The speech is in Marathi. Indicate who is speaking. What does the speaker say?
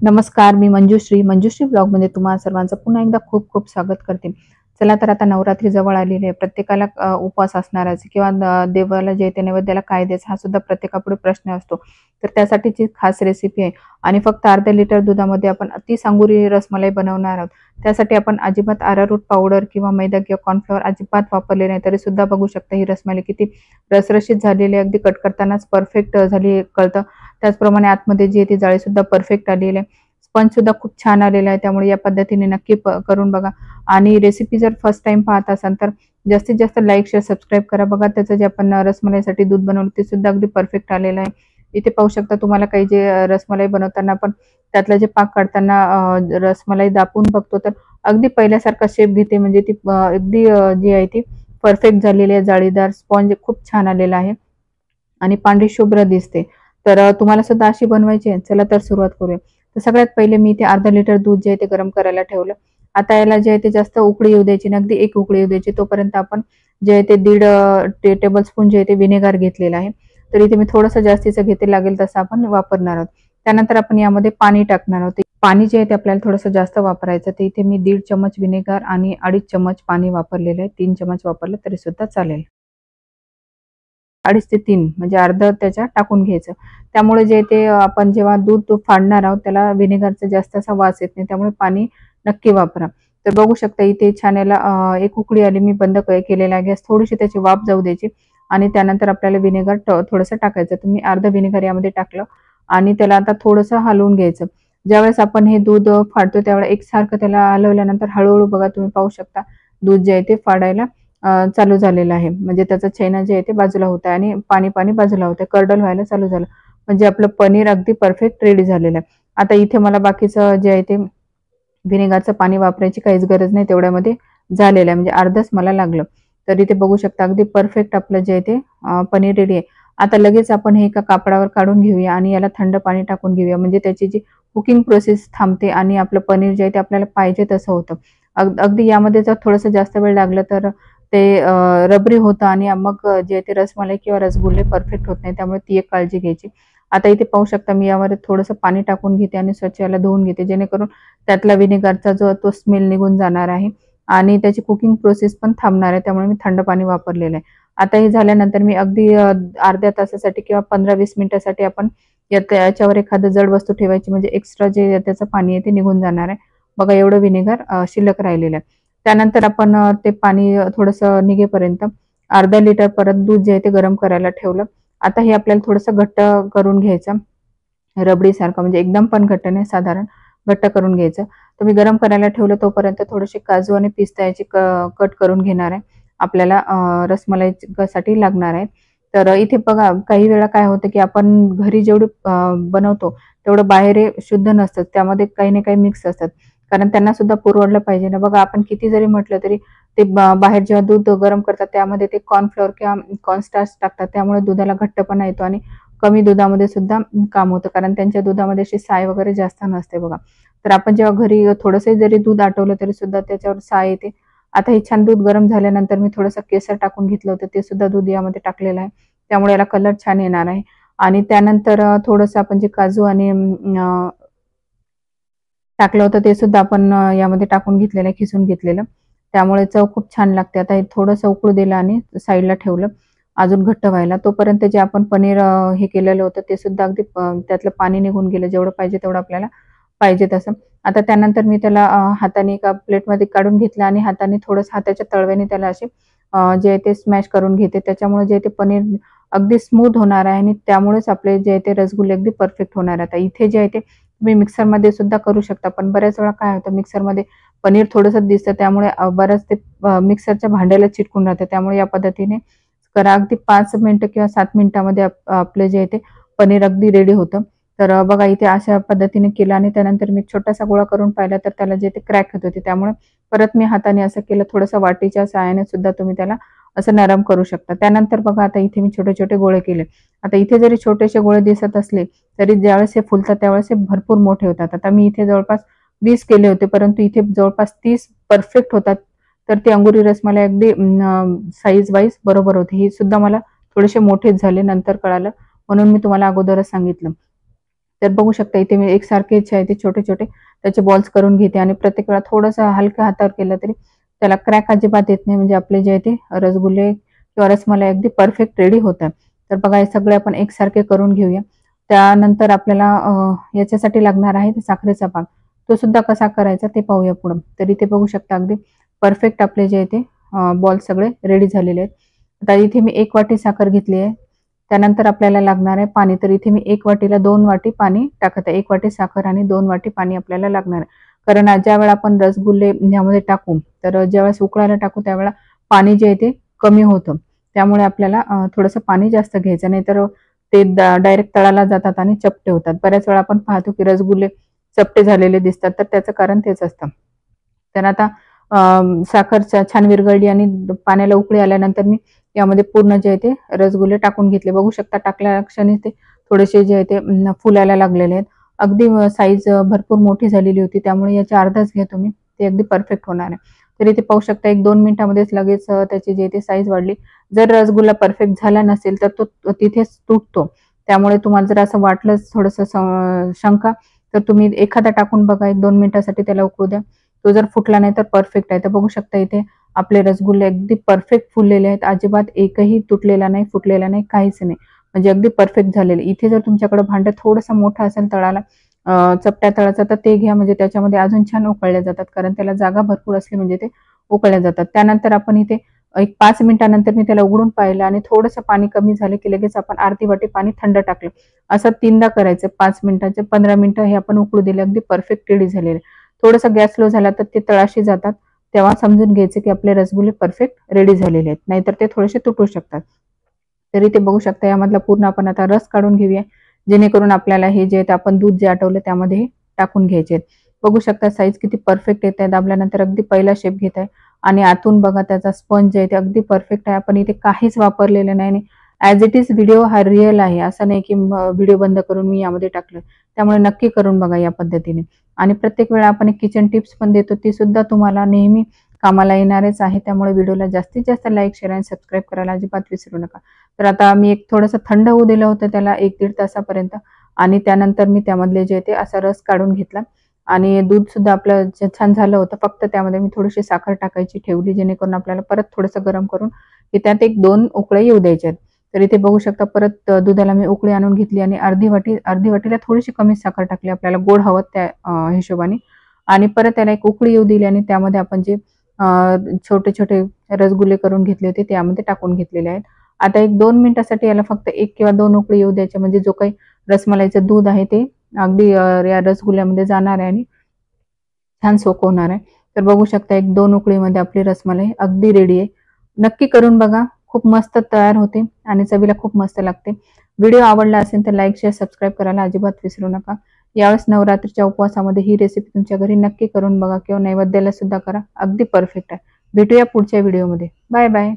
Speaker 1: नमस्कार, मी मंजुश्री ब्लॉगमध्ये तुम्हा सर्वांचं पुन्हा एकदा खूप खूप स्वागत करते. चला तर आता नवरात्री जवळ आलेली आहे. प्रत्येकाला उपवास असणारच किंवा देवाला जे ते नैवेद्याला काय द्यायचं हा सुद्धा प्रत्येकापुढे प्रश्न असतो. तर त्यासाठीची खास रेसिपी आहे आणि फक्त अर्धा लिटर दुधामध्ये आपण अति सांगुरी रसमलाई बनवणार आहोत. त्यासाठी आपण अजिबात अरारूट पावडर किंवा मैदा किंवा कॉर्नफ्लॉवर अजिबात वापरले नाही. तरी सुद्धा बघू शकता ही रसमलाई किती रसरशीत झालेली आहे. अगदी कट करतानाच परफेक्ट झाली कळतं. त्याचप्रमाणे आतमध्ये जी आहे ती जाळी सुद्धा परफेक्ट आलेली आहे. स्पंज सुद्धा खूप छान आलेला आहे. त्यामुळे या पद्धतीने नक्की करून बघा आणि रेसिपी जर फर्स्ट टाइम पाहत असाल तर जास्तीत जास्त लाईक, शेअर, सबस्क्राईब करा. बघा त्याचं जे आपण रसमलाईसाठी दूध बनवलं ते सुद्धा अगदी परफेक्ट आलेलं आहे. इथे पाहू शकता तुम्हाला काही जे रसमलाई बनवताना आपण त्यातला जे पाक काढताना रसमलाई दाबून बघतो तर अगदी पहिल्यासारखा शेप घेते म्हणजे ती अगदी जी आहे ती परफेक्ट झालेली आहे. जाळीदार स्पॉन्ज खूप छान आलेला आहे आणि पांढरी शुभ्र दिसते. तर तुम्हाला सुद्धा अशी बनवायची आहे. चला तर सुरुवात करूया. तर सगळ्यात पहिले मी ते अर्धा लिटर दूध जे आहे ते गरम करायला ठेवलं. आता याला जे आहे ते जास्त उकळी येऊ द्यायची नाही, अगदी एक उकळी येऊ द्यायची. तोपर्यंत आपण जे आहे ते दीड टेबलस्पून जे आहे ते व्हिनेगर घेतलेलं आहे. तर इथे मी थोडंसं जास्तीचं घेते, लागेल तसं आपण वापरणार आहोत. त्यानंतर आपण यामध्ये पाणी टाकणार आहोत. पाणी जे आहे ते आपल्याला थोडंसं जास्त वापरायचं. तर इथे मी 1.5 चमच व्हिनेगर आणि 2.5 चमच पाणी वापरलेलं आहे. 3 चमच वापरलं तरी सुद्धा चालेल. 2.5 ते 3 म्हणजे अर्धं त्याच्यात टाकून घ्यायचं. त्यामुळे जे ते आपण जेव्हा दूध फाडणार आहोत त्याला व्हिनेगरचा जास्त असा वास येत नाही. त्यामुळे पाणी नक्की वापरा. तर बघू शकता इथे छान याला एक उकळी आली. मी बंद केलेला गॅस. थोडीशी त्याची वाफ जाऊ द्यायची आणि त्यानंतर आपल्याला व्हिनेगर थोडंसं टाकायचं. तर मी अर्धं व्हिनेगर यामध्ये टाकलं आणि त्याला आता थोडंसं हलवून घ्यायचं. ज्यावेळेस आपण हे दूध फाडतो त्यावेळेस एकसारखं त्याला हलवल्यानंतर हळू बघा तुम्ही पाहू शकता दूध जे आहे ते फाडायला चालू झालेलं आहे. म्हणजे त्याचं छेना जे आहे ते बाजूला होत आहे आणि पाणी बाजूला होत आहे. कर्डल व्हायला चालू झालं. म्हणजे आपलं पनीर अगदी परफेक्ट रेडी झालेलं आहे. आता इथे मला बाकीचं जे आहे ते व्हिनेगरचं पाणी वापरायची काहीच गरज नाही. तेवढ्यामध्ये झालेलं आहे. म्हणजे अर्धच मला लागलं. तर इथे बघू शकता अगदी परफेक्ट आपलं जे आहे ते पनीर रेडी आहे. आता लगेच आपण हे एका कापडावर काढून घेऊया आणि याला थंड पाणी टाकून घेऊया. म्हणजे त्याची जी कुकिंग प्रोसेस थांबते आणि आपलं पनीर जे आहे ते आपल्याला पाहिजे तसं होतं. अगदी यामध्ये जर थोडंसं जास्त वेळ लागला तर ते रबरी होतं आणि मग जे ते रसमलाई किंवा रसगुल्ले परफेक्ट होत नाही. त्यामुळे ती एक काळजी घ्यायची. आता इथे पाहू शकता मी यामध्ये थोडंसं पाणी टाकून घेते आणि स्वच्छ याला धुवून घेते. जेणेकरून त्यातला व्हिनेगरचा जो तो स्मेल निघून जाणार आहे आणि त्याची कुकिंग प्रोसेस पण थांबणार आहे. त्यामुळे मी थंड पाणी वापरलेलं आहे. आता हे झाल्यानंतर मी अगदी अर्ध्या तासासाठी किंवा 15-20 मिनिटासाठी आपण याच्यावर एखादं जड वस्तू ठेवायची म्हणजे एक्स्ट्रा जे त्याचं पाणी आहे ते निघून जाणार आहे. बघा एवढं व्हिनेगर शिल्लक राहिलेलं आहे. त्यानंतर आपण ते पाणी थोडंसं निघेपर्यंत अर्धा लिटर परत दूध जे आहे ते गरम करायला ठेवलं. आता हे आपल्याला थोडंसं घट्ट करून घ्यायचं. रबडीसारखं म्हणजे एकदम पण घट्ट नाही, साधारण घट्ट करून घ्यायचं. तर मी गरम करायला ठेवलं तोपर्यंत थोडेसे काजू आणि पिस्ता याची कट करून घेणार आहे. आपल्याला रसमलाईसाठी लागणार आहे. तर इथे बघा काही वेळा काय होतं, की आपण घरी जेवढं बनवतो तेवढं बाहेर हे शुद्ध नसतं. त्यामध्ये काही ना काही मिक्स असतात. कारण त्यांना सुद्धा पुरवडलं पाहिजे ना. बघा आपण किती जरी म्हटलं तरी ते बाहेर जेव्हा दूध गरम करतात त्यामध्ये ते कॉर्नफ्लोअर किंवा कॉर्नस्टार्च टाकतात. त्यामुळे दुधाला घट्टपणा येतो आणि कमी दुधामध्ये सुद्धा काम होतं. कारण त्यांच्या दुधामध्ये अशी साय वगैरे जास्त नसते बघा. तर आपण जेव्हा घरी थोडंसं जरी दूध आटवलं तरी सुद्धा त्याच्यावर साय येते. आता हे छान दूध गरम झाल्यानंतर मी थोडंसं केसर टाकून घेतलं होतं. ते सुद्धा दूध यामध्ये टाकलेलं आहे. त्यामुळे याला कलर छान येणार आहे आणि त्यानंतर थोडंसं आपण जे काजू आणि टाकलं होतं ते सुद्धा आपण यामध्ये टाकून घेतलेलं आहे, खिसून घेतलेलं. त्यामुळे चव खूप छान लागते. आता हे थोडंसं उकळू दिलं आणि साईडला ठेवलं अजून घट्ट व्हायला. तोपर्यंत जे आपण पनीर हे केलेलं होतं ते सुद्धा अगदी त्यातलं पाणी निघून गेलं. जेवढं पाहिजे तेवढं आपल्याला पाहिजे तसं. आता त्यानंतर मी त्याला हाताने एका प्लेटमध्ये काढून घेतलं आणि हाताने थोडंसं हाताच्या तळव्याने त्याला असे जे आहे ते स्मॅश करून घेते. त्याच्यामुळे जे ते पनीर अगदी स्मूथ होणार आहे आणि त्यामुळेच आपले जे आहे ते रसगुल्ले अगदी परफेक्ट होणार आहे. आता इथे जे आहे ते तुम्ही मिक्सरमध्ये सुद्धा करू शकता. पण बऱ्याच वेळा काय होतं मिक्सरमध्ये पनीर थोडंसं दिसतं त्यामुळे बरंच ते मिक्सरच्या भांड्याला चिटकून राहतं. त्यामुळे या पद्धतीने करा. अगदी 5 मिनिटं किंवा 7 मिनिटामध्ये आपलं जे आहे ते पनीर अगदी रेडी होतं. तर बघा इथे अशा पद्धतीने केलं आणि त्यानंतर मी छोटासा गोळा करून पाहिला तर त्याला जे ते क्रॅक होत होते. त्यामुळे परत मी हाताने असं केलं. थोडंसं वाटीच्या सहाय्याने सुद्धा तुम्ही त्याला असं नरम करू शकता. त्यानंतर बघा आता इथे मी छोटे-छोटे गोळे केले. आता इथे जरी छोटेसे गोळे दिसत असले तरी ज्यावेळेस हे फुलतात त्यावेळेस हे भरपूर मोठे होतात. आता मी इथे जवळपास 20 केले होते, परंतु इथे जवळपास 30 परफेक्ट होतात. तर ती अंगुरी रसमलाई अगदी साईज वाईज बरोबर होती. ही सुद्धा मला थोडेसे मोठेच झाले नंतर कळालं, म्हणून मी तुम्हाला अगोदरच सांगितलं. तर बघू शकता इथे मी एकसारखेच आहे ते छोटे-छोटे त्याचे बॉल्स करून घेते आणि प्रत्येक वेळा थोडंसं हलक्या हातावर केलं तरी त्याला क्रॅक अजिबात येत नाही. म्हणजे आपले जे आहे ते रसगुल्ले किंवा रसमलाई अगदी परफेक्ट रेडी होतात. तर बघा हे सगळे आपण एकसारखे करून घेऊया. त्यानंतर आपल्याला याच्यासाठी लागणार आहे ते साखरेचा पाक. तो सुद्धा कसा करायचा ते पाहूया पुढं. तर इथे बघू शकता अगदी परफेक्ट आपले जे आहे ते बॉल सगळे रेडी झालेले आहेत. आता इथे मी 1 वाटी साखर घेतली आहे. त्यानंतर आपल्याला लागणार आहे पाणी. तर इथे मी 1 वाटीला 2 वाटी पाणी टाकत आहे. 1 वाटी साखर आणि 2 वाटी पाणी आपल्याला लागणार आहे. कारण ज्यावेळेला आपण रसगुल्ले यामध्ये टाकू, तर ज्यावेळेस उकळायला टाकू त्यावेळेला पाणी जे आहे ते कमी होतं. त्यामुळे आपल्याला थोडंसं पाणी जास्त घ्यायचं, नाहीतर ते डायरेक्ट तळाला जातात आणि चपटे होतात. बऱ्याच वेळा आपण पाहतो की रसगुल्ले चपटे झालेले दिसतात, तर त्याचं कारण तेच असतं. तर आता साखर छान विरघळली आणि पाण्याला उकळी आल्यानंतर मी यामध्ये पूर्ण जे आहे ते रसगुल्ले टाकून घेतले. बघू शकता टाकल्या क्षणी ते थोडेसे जे आहे ते फुलायला लागलेले आहेत. अगदी साईज भरपूर मोठी झालेली होती, त्यामुळे याचा अर्धाच घ्या तुम्ही, ते अगदी परफेक्ट होणार आहे. तर इथे पाहू शकता 1-2 मिनिटामध्येच लगेच त्याची जी आहे ती साईज वाढली. जर रसगुल्ला परफेक्ट झाला नसेल तर तो तिथेच तुटतो. त्यामुळे तुम्हाला जर असं वाटलंच थोडंसं शंका, तर तुम्ही एखादा टाकून बघा, 1-2 मिनिटासाठी त्याला उकळू द्या. तो जर फुटला नाही तर परफेक्ट आहे. तर बघू शकता इथे आपले रसगुल्ले अगदी परफेक्ट फुललेले आहेत. अजिबात एकही तुटलेला नाही, फुटलेला नाही, काहीच नाही. म्हणजे अगदी परफेक्ट झालेले. इथे जर तुमच्याकडे भांडं थोडंसं मोठं असेल तळाला चपट्या तळाचा, तर ते घ्या. म्हणजे त्याच्यामध्ये अजून छान उकळल्या जातात. कारण त्याला जागा भरपूर असली म्हणजे ते उकळल्या जातात. त्यानंतर आपण इथे एक 5 मिनिटानंतर मी त्याला उघडून पाहिलं आणि थोडंसं पाणी कमी झालं की लगेच आपण अर्धी वाटी पाणी थंड टाकलं. असं 3दा करायचं. 5 मिनिटाचे 15 मिनिटं हे आपण उकळू दिले. अगदी परफेक्ट रेडी झालेले. थोडासा गॅस स्लो झाला तर ते तळाशी जातात. तेव्हा समजून घ्यायचं की आपले रसगुल्ले परफेक्ट रेडी झालेले आहेत. नाहीतर ते थोडेसे तुटू शकतात. तर इथे बघू शकता यामधला पूर्ण आपण आता रस काढून घेऊया. जेणेकरून आपल्याला हे जे आहे आपण दूध जे आटवलं त्यामध्ये हे टाकून घ्यायचे आहेत. बघू शकता साईज किती परफेक्ट येत आहे. दाबल्यानंतर अगदी पहिला शेप घेत आहे आणि आतून बघा त्याचा स्पंज आहे ते अगदी परफेक्ट आहे. आपण इथे काहीच वापरलेलं नाही आणि ॲज इट इज व्हिडिओ हा रिअल आहे. असं नाही की व्हिडिओ बंद करून मी यामध्ये टाकलं. त्यामुळे नक्की करून बघा या पद्धतीने. आणि प्रत्येक वेळा आपण एक किचन टिप्स पण देतो, ती सुद्धा तुम्हाला नेहमी कामाला येणारच आहे. त्यामुळे व्हिडिओला जास्तीत जास्त लाईक, शेअर आणि सबस्क्राईब करायला अजिबात विसरू नका. तर आता मी एक थोडंसं थंड होऊ दिलं होतं त्याला 1-1.5 तासापर्यंत आणि त्यानंतर मी त्यामधले जे ते असा रस काढून घेतला आणि दूध सुद्धा आपलं जे छान झालं होतं. फक्त त्यामध्ये मी थोडीशी साखर टाकायची ठेवली, जेणेकरून आपल्याला परत थोडंसं गरम करून की त्यात 1-2 उकळ्या येऊ द्यायच्या आहेत. तर इथे बघू शकता परत दुधाला मी उकळी आणून घेतली आणि अर्धी वाटीला थोडीशी कमी साखर टाकली. आपल्याला गोड हवं त्या हिशोबाने आणि परत त्याला एक उकळी येऊ दिली आणि त्यामध्ये आपण जे छोटे-छोटे रसगुल्ले करून घेतले होते त्यामध्ये टाकून घेतलेले आहेत. आता 1-2 मिनिटासाठी याला फक्त 1 किंवा 2 उकळी येऊ द्यायच्या, म्हणजे जो काही रसमलाईचं दूध आहे ते अगदी या रसगुल्ल्यामध्ये जाणार आहे आणि छान सोक होणार आहे. तर बघू शकता 1-2 उकळीमध्ये आपली रसमलाई अगदी रेडी आहे. नक्की करून बघा. खूप मस्त तयार होते आणि चवीला खूप मस्त लागते. व्हिडिओ आवडला असेल तर लाईक, शेअर, सबस्क्राईब करायला अजिबात विसरू नका. यावेळेस नवरात्रीच्या उपवासामध्ये ही रेसिपी तुमच्या घरी नक्की करून बघा किंवा नैवेद्याला सुद्धा करा. अगदी परफेक्ट आहे. भेटूया पुढच्या व्हिडिओमध्ये. Bye bye.